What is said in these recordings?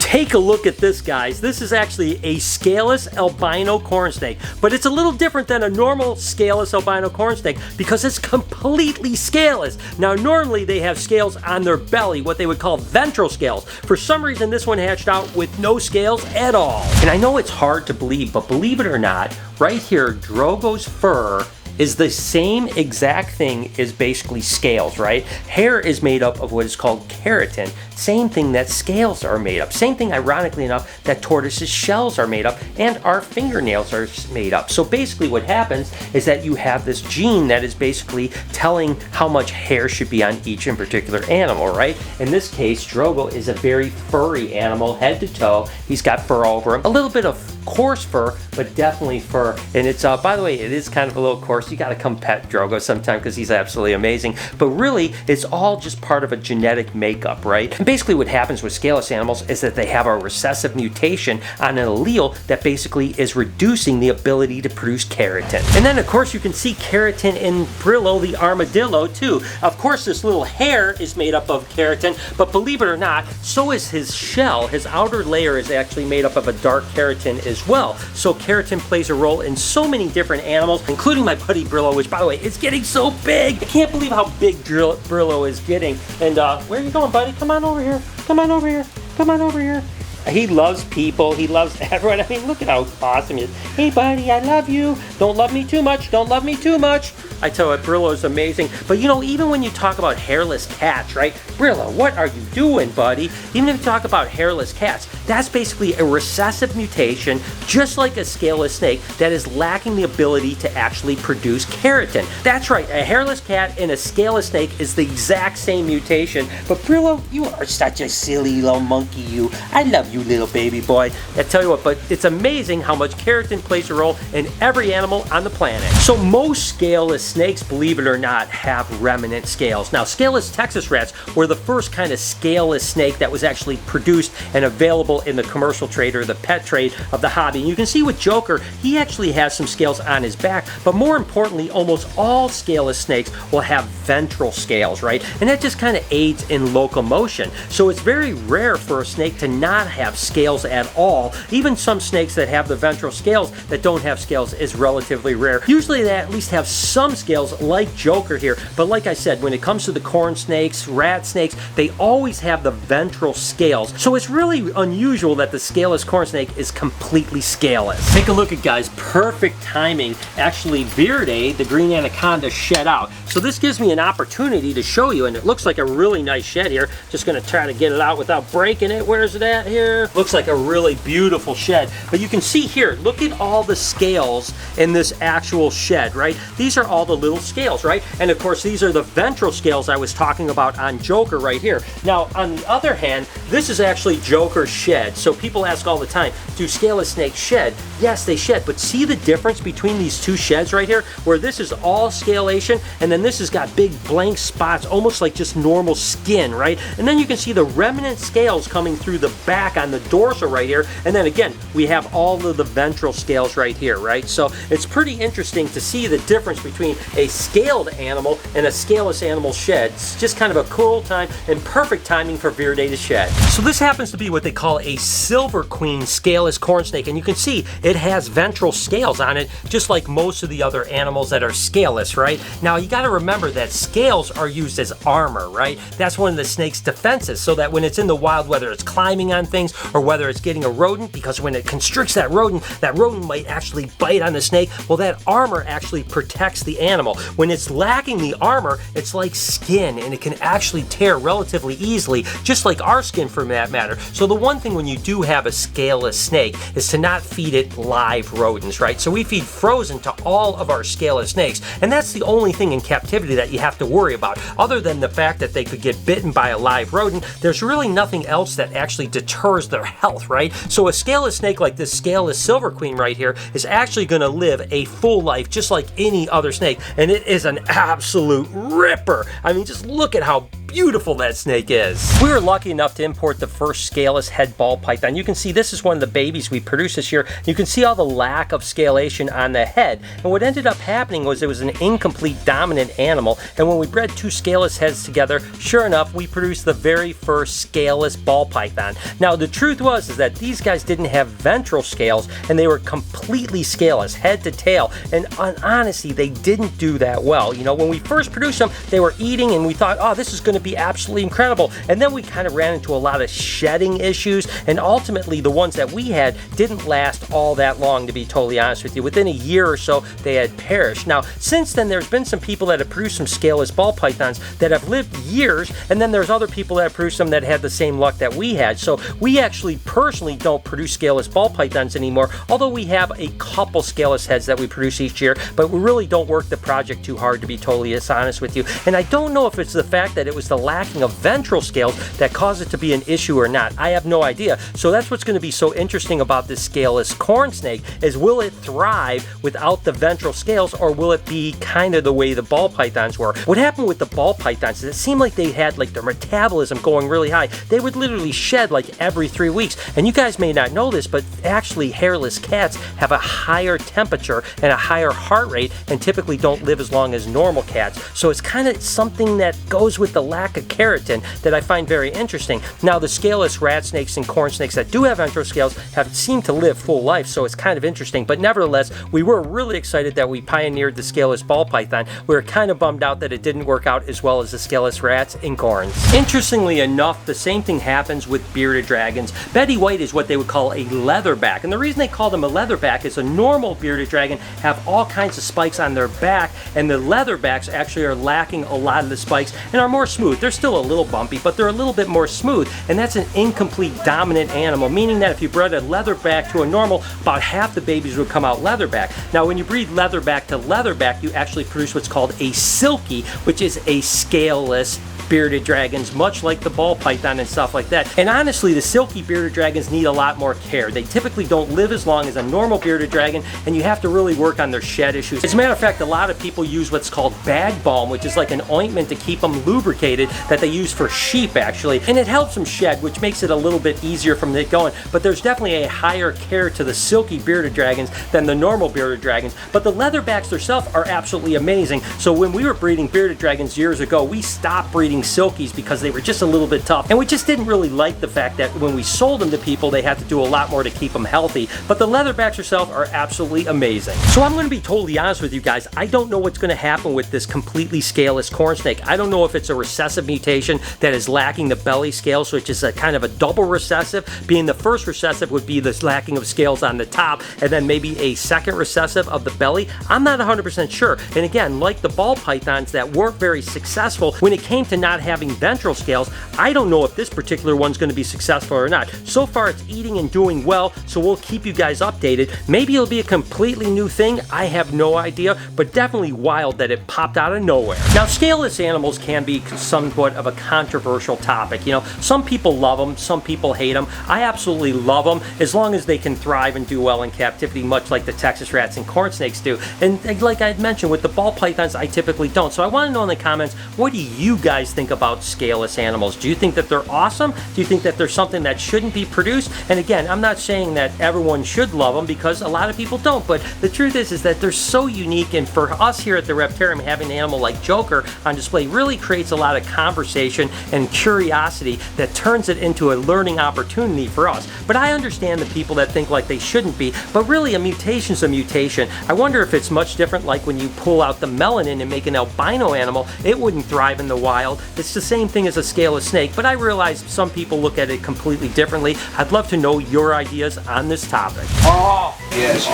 Take a look at this, guys. This is actually a scaleless albino corn snake, but it's a little different than a normal scaleless albino corn snake because it's completely scaleless. Now, normally they have scales on their belly, what they would call ventral scales. For some reason, this one hatched out with no scales at all. And I know it's hard to believe, but believe it or not, right here, Drogo's fur is the same exact thing as basically scales, right? Hair is made up of what is called keratin. Same thing that scales are made up. Same thing, ironically enough, that tortoises' shells are made up and our fingernails are made up. So basically what happens is that you have this gene that is basically telling how much hair should be on each in particular animal, right? In this case, Drogo is a very furry animal, head to toe. He's got fur all over him. A little bit of coarse fur, but definitely fur. And it's, by the way, it is kind of a little coarse. You gotta come pet Drogo sometime because he's absolutely amazing. But really, it's all just part of a genetic makeup, right? And basically what happens with scaleless animals is that they have a recessive mutation on an allele that basically is reducing the ability to produce keratin. And then of course you can see keratin in Brillo the armadillo too. Of course this little hair is made up of keratin, but believe it or not, so is his shell. His outer layer is actually made up of a dark keratin as well. So keratin plays a role in so many different animals, including my buddy Brillo, which by the way is getting so big. I can't believe how big Brillo is getting. And where are you going, buddy? Come on over here. Come on over here. Come on over here. He loves people. He loves everyone. I mean, look at how awesome he is. Hey, buddy, I love you. Don't love me too much. Don't love me too much. I tell you, Brillo is amazing. But you know, even when you talk about hairless cats, right? Brillo, what are you doing, buddy? Even if you talk about hairless cats, that's basically a recessive mutation, just like a scaleless snake, that is lacking the ability to actually produce keratin. That's right, a hairless cat and a scaleless snake is the exact same mutation. But Brillo, you are such a silly little monkey, you. I love you, little baby boy. I tell you what, but it's amazing how much keratin plays a role in every animal on the planet. So most scaleless snakes, believe it or not, have remnant scales. Now, scaleless Texas rats were the first kind of scaleless snake that was actually produced and available in the commercial trade or the pet trade of the hobby. And you can see with Joker, he actually has some scales on his back, but more importantly, almost all scaleless snakes will have ventral scales, right? And that just kind of aids in locomotion. So it's very rare for a snake to not have scales at all. Even some snakes that have the ventral scales that don't have scales is relatively rare. Usually they at least have some scales like Joker here, but like I said, when it comes to the corn snakes, rat snakes, they always have the ventral scales. So it's really unusual that the scaleless corn snake is completely scaleless. Take a look at, guys, perfect timing. Actually, Verde, the green anaconda, shed out. So this gives me an opportunity to show you, and it looks like a really nice shed here. Just gonna try to get it out without breaking it. Where's it at here? Looks like a really beautiful shed. But you can see here, look at all the scales in this actual shed, right? These are all the little scales, right? And of course, these are the ventral scales I was talking about on Joker right here. Now, on the other hand, this is actually Joker's shed. So people ask all the time, do scaleless snakes shed? Yes, they shed, but see the difference between these two sheds right here, where this is all scalation, and then this has got big blank spots, almost like just normal skin, right? And then you can see the remnant scales coming through the back on the dorsal right here, and then again, we have all of the ventral scales right here, right? So it's pretty interesting to see the difference between a scaled animal and a scaleless animal shed. It's just kind of a cool time and perfect timing for Verde to shed. So this happens to be what they call a silver queen scaleless corn snake, and you can see it has ventral scales on it, just like most of the other animals that are scaleless, right? Now you got to remember that scales are used as armor, right? That's one of the snake's defenses, so that when it's in the wild, whether it's climbing on things or whether it's getting a rodent, because when it constricts that rodent might actually bite on the snake. Well, that armor actually protects the animal. When it's lacking the armor, it's like skin, and it can actually tear relatively easily, just like our skin for that matter. So the one thing when you do have a scaleless snake is to not feed it live rodents, right? So we feed frozen to all of our scaleless snakes, and that's the only thing in captivity that you have to worry about. Other than the fact that they could get bitten by a live rodent, there's really nothing else that actually deters their health, right? So a scaleless snake like this scaleless silver queen right here is actually going to live a full life just like any other snake, and it is an absolute ripper. I mean, just look at how beautiful that snake is. We were lucky enough to import the first scaleless head ball python. You can see this is one of the babies we produced this year. You can see all the lack of scalation on the head. And what ended up happening was it was an incomplete dominant animal. And when we bred two scaleless heads together, sure enough, we produced the very first scaleless ball python. Now, the truth was is that these guys didn't have ventral scales, and they were completely scaleless, head to tail. And honestly, they didn't do that well. You know, when we first produced them, they were eating, and we thought, oh, this is going to be absolutely incredible. And then we kind of ran into a lot of shedding issues, and ultimately, the ones that we had didn't last all that long, to be totally honest with you. Within a year or so, they had perished. Now, since then, there's been some people that have produced some scaleless ball pythons that have lived years, and then there's other people that have produced them that had the same luck that we had. So we actually personally don't produce scaleless ball pythons anymore, although we have a couple scaleless heads that we produce each year, but we really don't work the project too hard, to be totally honest with you. And I don't know if it's the fact that it was the lacking of ventral scales that caused it to be an issue or not. I have no idea. So that's what's going to be so interesting about this scaleless corn snake, is will it thrive without the ventral scales, or will it be kind of the way the ball pythons were? What happened with the ball pythons is it seemed like they had like their metabolism going really high. They would literally shed like every 3 weeks. And you guys may not know this, but actually hairless cats have a higher temperature and a higher heart rate, and typically don't live as long as normal cats. So it's kind of something that goes with the lack of keratin that I find very interesting. Now, the scaleless rat snakes and corn snakes that do have ventral scales have seemed to live full life, so it's kind of interesting. But nevertheless, we were really excited that we pioneered the scaleless ball python. We were kind of bummed out that it didn't work out as well as the scaleless rats and corns. Interestingly enough, the same thing happens with bearded dragons. Betty White is what they would call a leatherback, and the reason they call them a leatherback is a normal bearded dragon have all kinds of spikes on their back, and the leatherbacks actually are lacking a lot of the spikes and are more smooth. They're still a little bumpy, but they're a little bit more smooth, and that's an incomplete dominant animal, meaning that if you bred a leatherback to a normal, about half the babies would come out leatherback. Now, when you breed leatherback to leatherback, you actually produce what's called a silky, which is a scaleless bearded dragons, much like the ball python and stuff like that. And honestly, the silky bearded dragons need a lot more care. They typically don't live as long as a normal bearded dragon, and you have to really work on their shed issues. As a matter of fact, a lot of people use what's called bag balm, which is like an ointment to keep them lubricated that they use for sheep, actually. And it helps them shed, which makes it a little bit easier from it going. But there's definitely a higher care to the silky bearded dragons than the normal bearded dragons. But the leatherbacks themselves are absolutely amazing. So when we were breeding bearded dragons years ago, we stopped breeding silkies because they were just a little bit tough, and we just didn't really like the fact that when we sold them to people, they had to do a lot more to keep them healthy. But the leatherbacks themselves are absolutely amazing. So I'm going to be totally honest with you guys. I don't know what's going to happen with this completely scaleless corn snake. I don't know if it's a recessive mutation that is lacking the belly scales, which is a kind of a double recessive, being the first recessive would be the lacking of scales on the top, and then maybe a second recessive of the belly. I'm not 100% sure. And again, like the ball pythons that weren't very successful when it came to not having ventral scales, I don't know if this particular one's going to be successful or not. So far, it's eating and doing well, so we'll keep you guys updated. Maybe it'll be a completely new thing. I have no idea, but definitely wild that it popped out of nowhere. Now, scaleless animals can be somewhat of a controversial topic. You know, some people love them, some people hate them. I absolutely love them as long as they can thrive and do well in captivity, much like the Texas rats and corn snakes do. And like I mentioned, with the ball pythons, I typically don't. So I want to know in the comments, what do you guys think about scaleless animals? Do you think that they're awesome? Do you think that there's something that shouldn't be produced? And again, I'm not saying that everyone should love them, because a lot of people don't, but the truth is that they're so unique, and for us here at the Reptarium, having an animal like Joker on display really creates a lot of conversation and curiosity that turns it into a learning opportunity for us. But I understand the people that think like they shouldn't be, but really a mutation's a mutation. I wonder if it's much different like when you pull out the melanin and make an albino animal, it wouldn't thrive in the wild. It's the same thing as a scaleless snake, but I realize some people look at it completely differently. I'd love to know your ideas on this topic. Oh! Yes.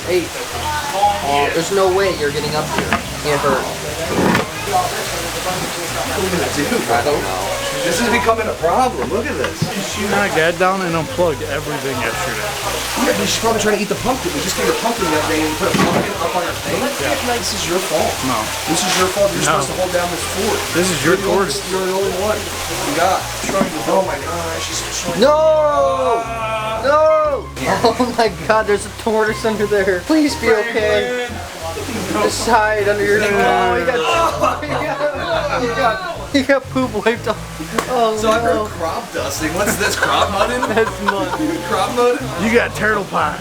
Hey. Oh, there's no way you're getting up here. Can't hurt. Dude, I don't know. This is becoming a problem. Look at this. I got down and unplugged everything yesterday. Yeah, but she's probably trying to eat the pumpkin. We just gave her pumpkin the other day and you put a pumpkin up on her thing. Yeah. This is your fault. No. This is your fault. You're supposed to hold down this fort. This is your tortoise. You're the only one. You got. Oh my gosh. She's showing. No! No! Oh my god, there's a tortoise under there. Please be okay. Just hide under your... Oh my god. Oh my god. Oh my god. You got poop wiped off. Oh, So I've heard crop dusting. What's this? Crop mudding? That's mud. Crop mudding? You got turtle pie.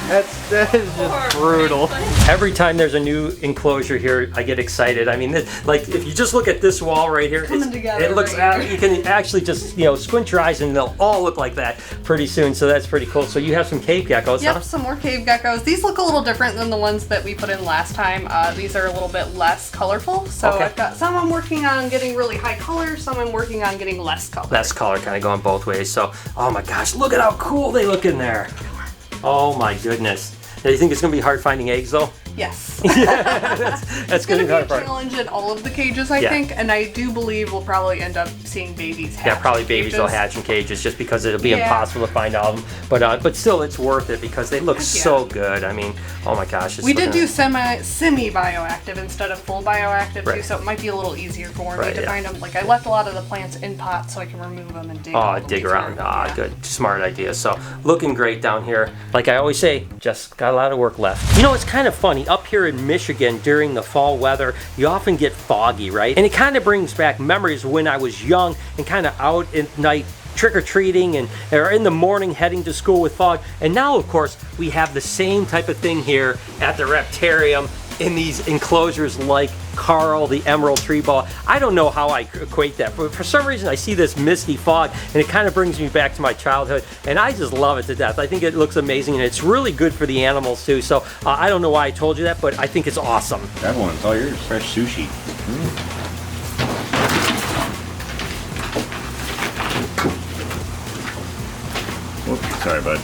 That is just brutal. Every time there's a new enclosure here, I get excited. I mean, like if you just look at this wall right here, Coming together it looks. right here. You can actually just squint your eyes and they'll all look like that pretty soon. So that's pretty cool. So you have some cave geckos, Yep, huh? some more cave geckos. These look a little different than the ones that we put in last time. These are a little bit less colorful. So Okay. I've got some I'm working on getting really high color, some I'm working on getting less color. Less color, kind of going both ways. So, oh my gosh, look at how cool they look in there. Oh my goodness. Now, you think it's gonna be hard finding eggs though? Yes. That's It's gonna gonna be be hard. a challenge in all of the cages, I Yeah. think, and I do believe we'll probably end up seeing babies hatch. Yeah, probably in babies will cages. hatch in cages just because it'll be Yeah. impossible to find all of them. But still, it's worth it because they look Heck yeah. so good. I mean, oh my gosh. It's We did looking- do semi-bioactive instead of full bioactive Right. too, so it might be a little easier for Right, me to yeah. find them. Like I left a lot of the plants in pots so I can remove them and dig. all Oh, the dig way around. through. Ah, Yeah. good. Smart idea. So, looking great down here. Like I always say, just got a lot of work left. You know, it's kind of funny. Up here in Michigan during the fall weather, you often get foggy, right? And it kind of brings back memories of when I was young and kind of out at night trick-or-treating and or in the morning heading to school with fog. And now, of course, we have the same type of thing here at the Reptarium in these enclosures like Carl, the emerald tree ball. I don't know how I equate that, but for some reason I see this misty fog and it kind of brings me back to my childhood, and I just love it to death. I think it looks amazing and it's really good for the animals too. So I don't know why I told you that, but I think it's awesome. That one's all yours. Fresh sushi. Whoops, sorry, bud.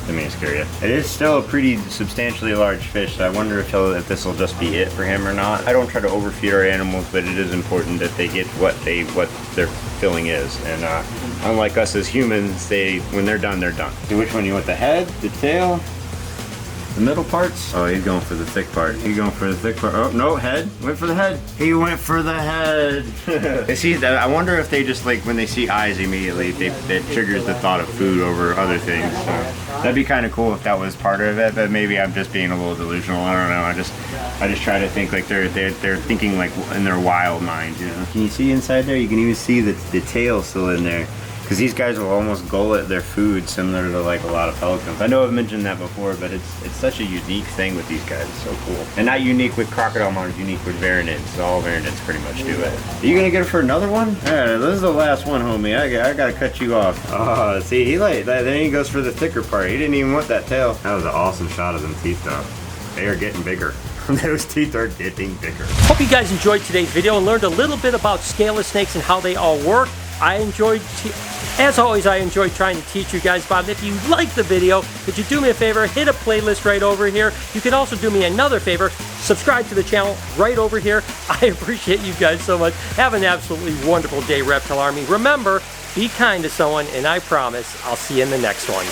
Didn't mean to scare you. It is still a pretty substantially large fish, so I wonder if this will just be it for him or not. I don't try to overfeed our animals, but it is important that they get what their filling is. And unlike us as humans, when they're done, they're done. So which one you want? The head, the tail, the middle parts? Oh, he's going for the thick part. He's going for the thick part. Oh, no, head. Went for the head. He went for the head. See, I wonder if they just, like, when they see eyes immediately, that triggers the thought of food over other things. So that'd be kind of cool if that was part of it, but maybe I'm just being a little delusional. I don't know. I just try to think like they're thinking like in their wild mind, you know? Can you see inside there? You can even see the tail still in there. Because these guys will almost gullet their food similar to like a lot of pelicans. I know I've mentioned that before, but it's such a unique thing with these guys. It's so cool. And not unique with crocodile monsters, unique with varanids. All varanids pretty much do it. Are you gonna get it for another one? Alright, this is the last one, homie. I gotta cut you off. Oh, see, he like that. Then he goes for the thicker part. He didn't even want that tail. That was an awesome shot of them teeth, though. They are getting bigger. Those teeth are getting bigger. Hope you guys enjoyed today's video and learned a little bit about scaleless snakes and how they all work. As always, I enjoyed trying to teach you guys about it. If you liked the video, could you do me a favor, hit a playlist right over here. You can also do me another favor, subscribe to the channel right over here. I appreciate you guys so much. Have an absolutely wonderful day, Reptile Army. Remember, be kind to someone, and I promise I'll see you in the next one.